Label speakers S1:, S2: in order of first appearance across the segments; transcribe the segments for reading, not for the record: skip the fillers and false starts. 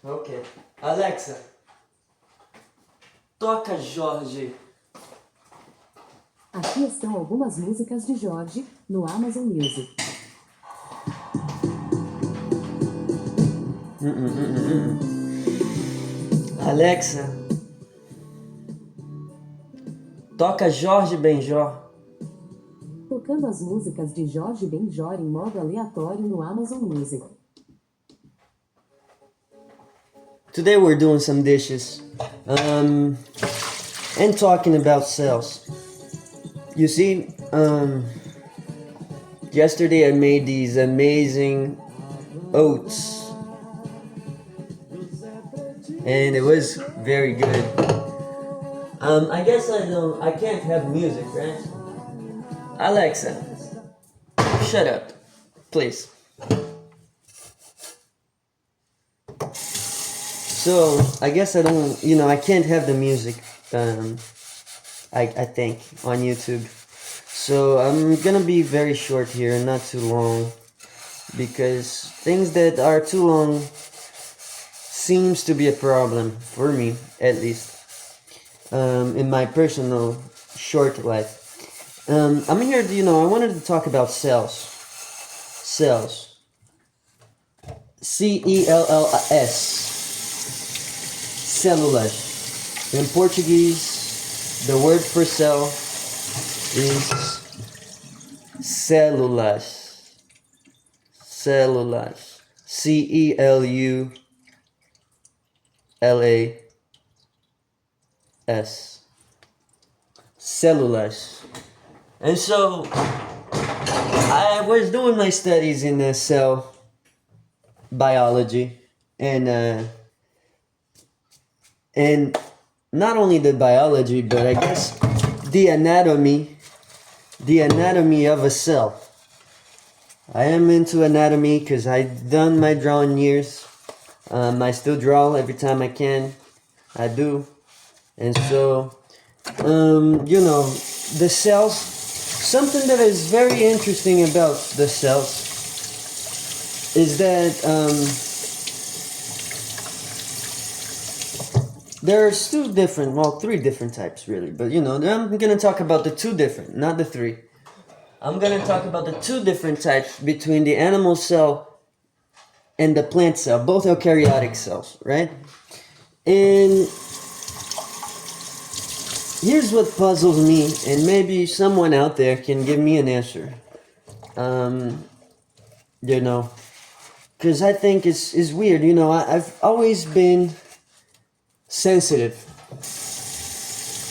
S1: Ok. Alexa, toca Jorge.
S2: Aqui estão algumas músicas de Jorge no Amazon Music.
S1: Alexa, toca Jorge Benjor.
S2: Tocando as músicas de Jorge Benjor em modo aleatório no Amazon Music.
S1: Today we're doing some dishes. And talking about cells. You see, yesterday I made these amazing oats. And it was very good. I guess I can't have music, right? Alexa, shut up, please. So, I guess I can't have the music, I think, on YouTube. So, I'm gonna be very short here, not too long, because things that are too long seems to be a problem, for me, at least, in my personal short life. I'm here, I wanted to talk about cells. Cells. cells. Células. In Portuguese, the word for cell is células. Células. C-E-L-U-L-A-S. Células. And so, I was doing my studies in cell biology, and not only the biology, but I guess the anatomy of a cell. I am into anatomy because I've done my drawing years. I still draw every time I can. I do. And so, the cells, something that is very interesting about the cells is that there's three different types really, but I'm gonna talk about the two different, not the three. I'm gonna talk about the two different types between the animal cell and the plant cell, both eukaryotic cells, right? And here's what puzzles me, and maybe someone out there can give me an answer. Because I think it's weird, I've always been sensitive.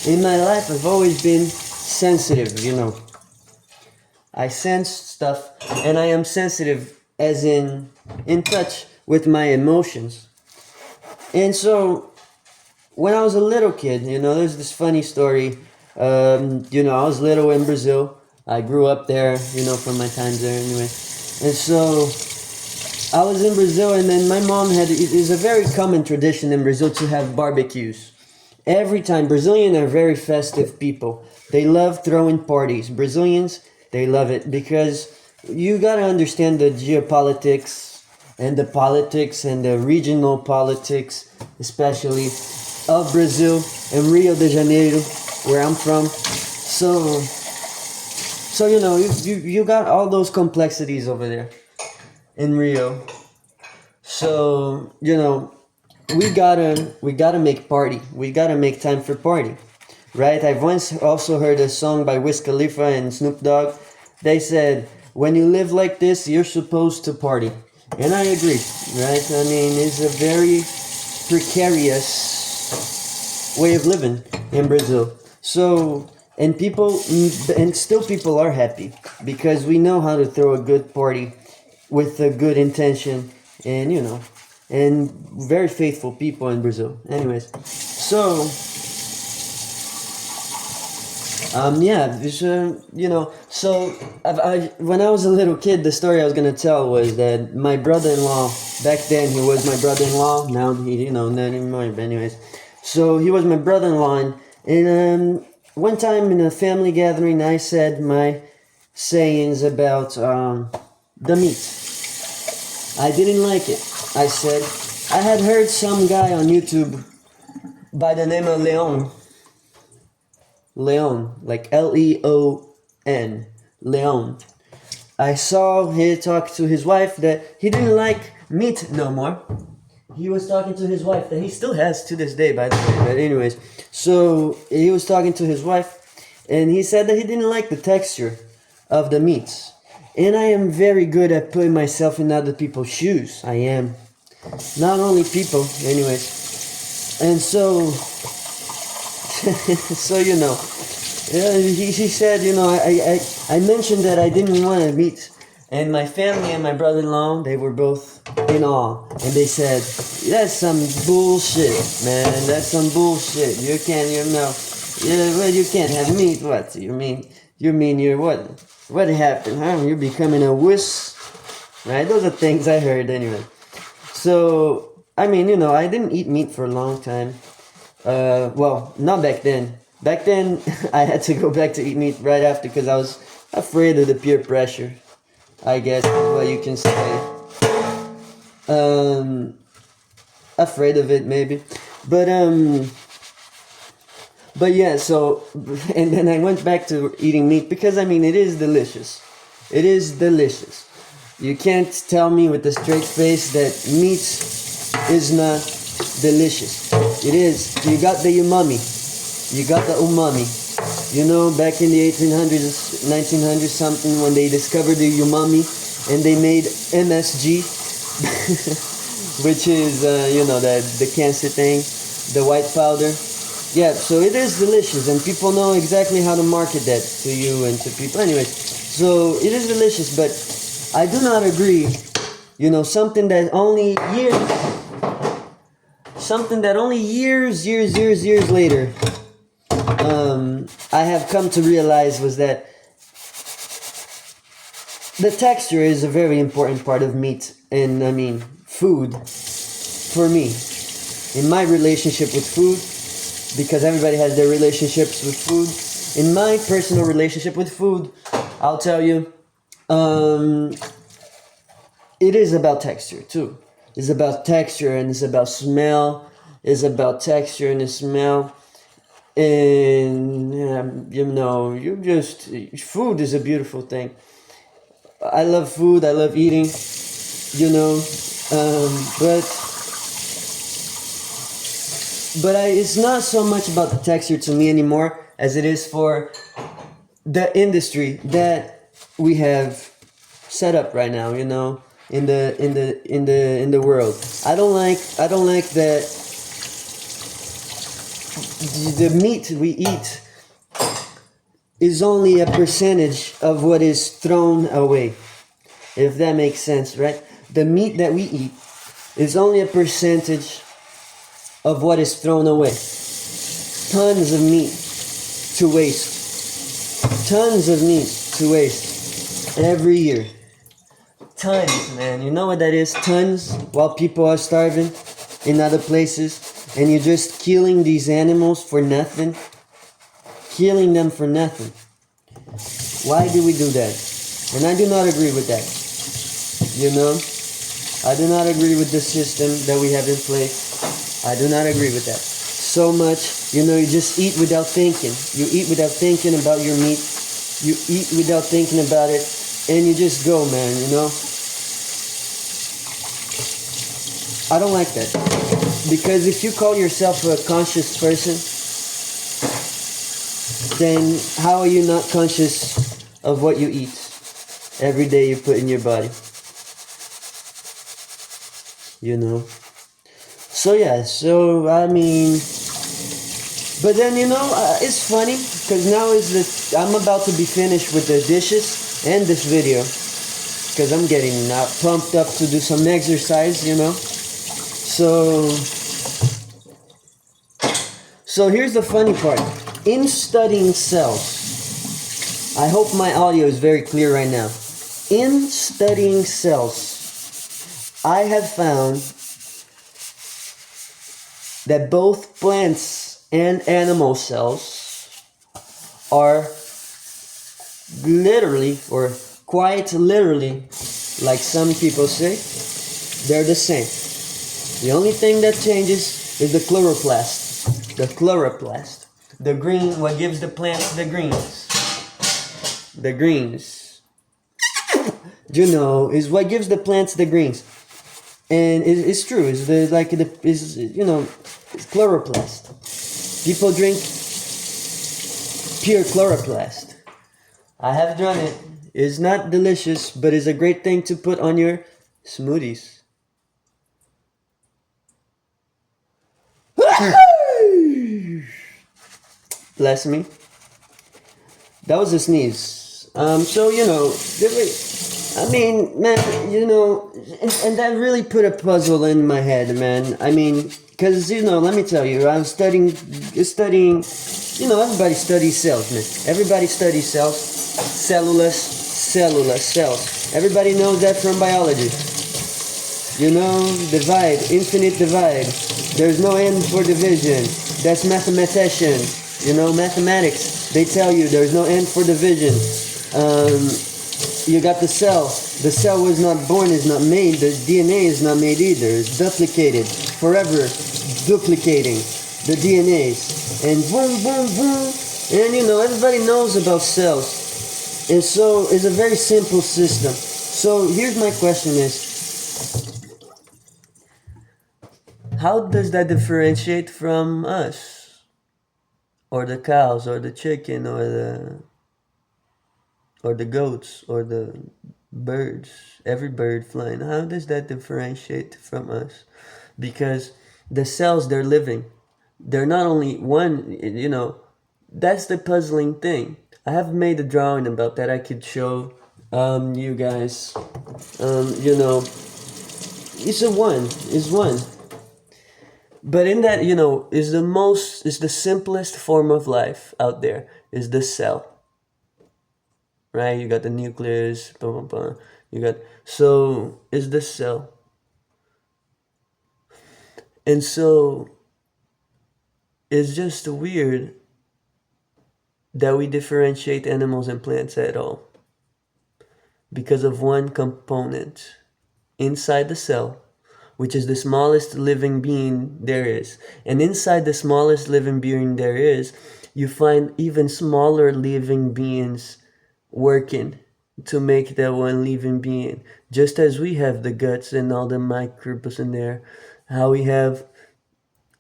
S1: In my life, I've always been sensitive, I sense stuff, and I am sensitive as in touch with my emotions. And so, when I was a little kid, there's this funny story. I was little in Brazil. I grew up there, from my times there anyway. And so, I was in Brazil, and then my mom is a very common tradition in Brazil to have barbecues. Every time, Brazilians are very festive people. They love throwing parties. Brazilians, they love it because you gotta understand the geopolitics and the politics and the regional politics, especially of Brazil and Rio de Janeiro, where I'm from. So you got all those complexities over there in Rio. So, we gotta make party. We gotta make time for party, right? I've once also heard a song by Wiz Khalifa and Snoop Dogg. They said, when you live like this, you're supposed to party. And I agree, right? I mean, it's a very precarious way of living in Brazil. So, and still people are happy because we know how to throw a good party with a good intention, and and very faithful people in Brazil. Anyways, so so when I was a little kid, the story I was gonna tell was that my brother-in-law, back then he was my brother-in-law, now he not anymore, but anyways, so he was my brother-in-law, and one time in a family gathering, I said my sayings about the meat. I didn't like it. I said, I had heard some guy on YouTube by the name of Leon, like Leon, Leon. I saw he talk to his wife that he didn't like meat no more. He was talking to his wife that he still has to this day, by the way. But anyways, so he was talking to his wife, and he said that he didn't like the texture of the meats. And I am very good at putting myself in other people's shoes. I am. Not only people, anyways. And so, so you know, he said, you know, I mentioned that I didn't want to meat. And my family and my brother-in-law, they were both in awe. And they said, that's some bullshit, man. That's some bullshit. You can't, you know, well, you can't have meat. What? You mean you're what? What happened, huh? You're becoming a wuss? Right? Those are things I heard anyway. So, I mean, you know, I didn't eat meat for a long time. Well, not back then. Back then, I had to go back to eat meat right after because I was afraid of the peer pressure, I guess is what you can say. Afraid of it maybe. But yeah, so, and then I went back to eating meat because, I mean, it is delicious. It is delicious. You can't tell me with a straight face that meat is not delicious. It is. You got the umami. You got the umami. You know, back in the 1800s, 1900s something, when they discovered the umami and they made MSG, which is, you know, the cancer thing, the white powder. Yeah, so it is delicious, and people know exactly how to market that to you and to people. Anyways, so it is delicious, but I do not agree. You know, something that only years later, I have come to realize was that the texture is a very important part of meat, and I mean, food, for me, in my relationship with food, because everybody has their relationships with food. In my personal relationship with food, I'll tell you, it is about texture too. It's about texture and it's about smell. It's about texture and smell. And you know, food is a beautiful thing. I love food. I love eating. You know, but it's not so much about the texture to me anymore as it is for the industry that we have set up right now, you know, in the world. I don't like that the meat we eat is only a percentage of what is thrown away. If that makes sense, right? The meat that we eat is only a percentage of what is thrown away. Tons of meat to waste. Tons of meat to waste every year. Tons, man. You know what that is? Tons, while people are starving in other places, and you're just killing these animals for nothing. Killing them for nothing. Why do we do that? And I do not agree with that. You know? I do not agree with the system that we have in place. I do not agree with that. So much, you know, you just eat without thinking. You eat without thinking about your meat. You eat without thinking about it. And you just go, man, you know. I don't like that. Because if you call yourself a conscious person, then how are you not conscious of what you eat every day you put in your body? You know? So yeah, so I mean, but then you know, it's funny because now I'm about to be finished with the dishes and this video because I'm getting pumped up to do some exercise, you know. So here's the funny part. In studying cells, I hope my audio is very clear right now. In studying cells, I have found that both plants and animal cells are literally, or quite literally, like some people say, they're the same. The only thing that changes is the chloroplast. The chloroplast. The green, what gives the plants the greens. The greens. You know, is what gives the plants the greens. And it's true. It's it's chloroplast. People drink pure chloroplast. I have done it. It's not delicious, but it's a great thing to put on your smoothies. Bless me. That was a sneeze. So I mean, man, and that really put a puzzle in my head, man. I mean, because let me tell you, I was studying. Everybody studies cells, man. Everybody studies cells, cells. Everybody knows that from biology. Divide, infinite divide. There's no end for division. That's mathematician. Mathematics. They tell you there's no end for division. You got the cell. The cell was not born, is not made. The DNA is not made either. It's duplicated, forever duplicating the DNAs. And boom, boom, boom. And everybody knows about cells. And so it's a very simple system. So here's my question is, how does that differentiate from us? Or the cows, or the chicken, or the goats, or the birds, every bird flying. How does that differentiate from us? Because the cells, they're living. They're not only one, that's the puzzling thing. I have made a drawing about that I could show you guys. It's one. But in that, is the simplest form of life out there, is the cell. Right? You got the nucleus, blah, blah, blah. So is the cell. And so it's just weird that we differentiate animals and plants at all because of one component inside the cell, which is the smallest living being there is. And inside the smallest living being there is, you find even smaller living beings working to make that one living being. Just as we have the guts and all the microbes in there, how we have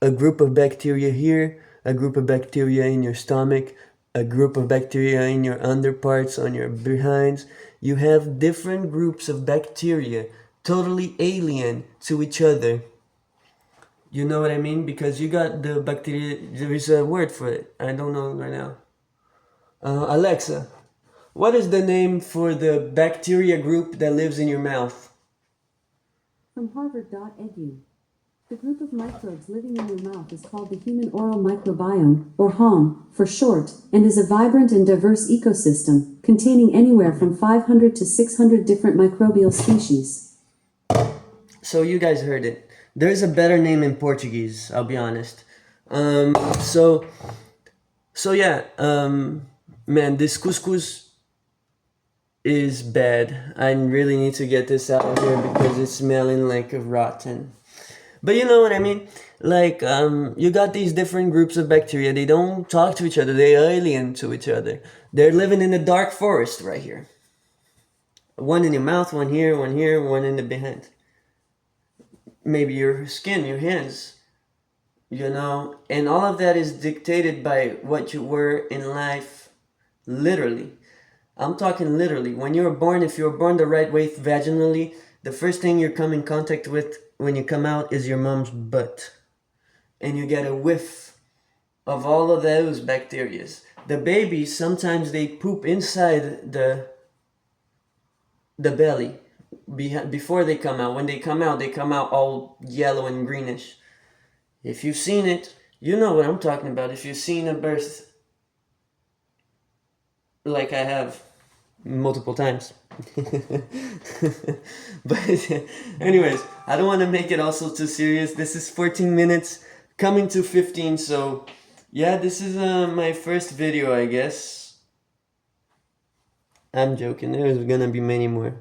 S1: a group of bacteria here, a group of bacteria in your stomach, a group of bacteria in your underparts, on your behinds. You have different groups of bacteria, totally alien to each other. You know what I mean? Because you got the bacteria, there is a word for it. I don't know right now. Alexa, what is the name for the bacteria group that lives in your mouth?
S2: From Harvard.edu. The group of microbes living in your mouth is called the human oral microbiome, or HOM for short, and is a vibrant and diverse ecosystem, containing anywhere from 500 to 600 different microbial species.
S1: So you guys heard it. There's a better name in Portuguese, I'll be honest. Man, this couscous is bad. I really need to get this out of here because it's smelling like a rotten. But you know what I mean? Like, you got these different groups of bacteria. They don't talk to each other. They're alien to each other. They're living in the dark forest right here. One in your mouth, one here, one in the behind. Maybe your skin, your hands. And all of that is dictated by what you were in life, literally. I'm talking literally. When you're born, if you're born the right way vaginally, the first thing you come in contact with when you come out is your mom's butt. And you get a whiff of all of those bacteria. The babies, sometimes they poop inside the belly before they come out. When they come out all yellow and greenish. If you've seen it, you know what I'm talking about. If you've seen a birth, like I have multiple times. But anyways, I don't want to make it also too serious. This is 14 minutes coming to 15, so yeah, this is my first video, I guess. I'm joking, there's gonna be many more.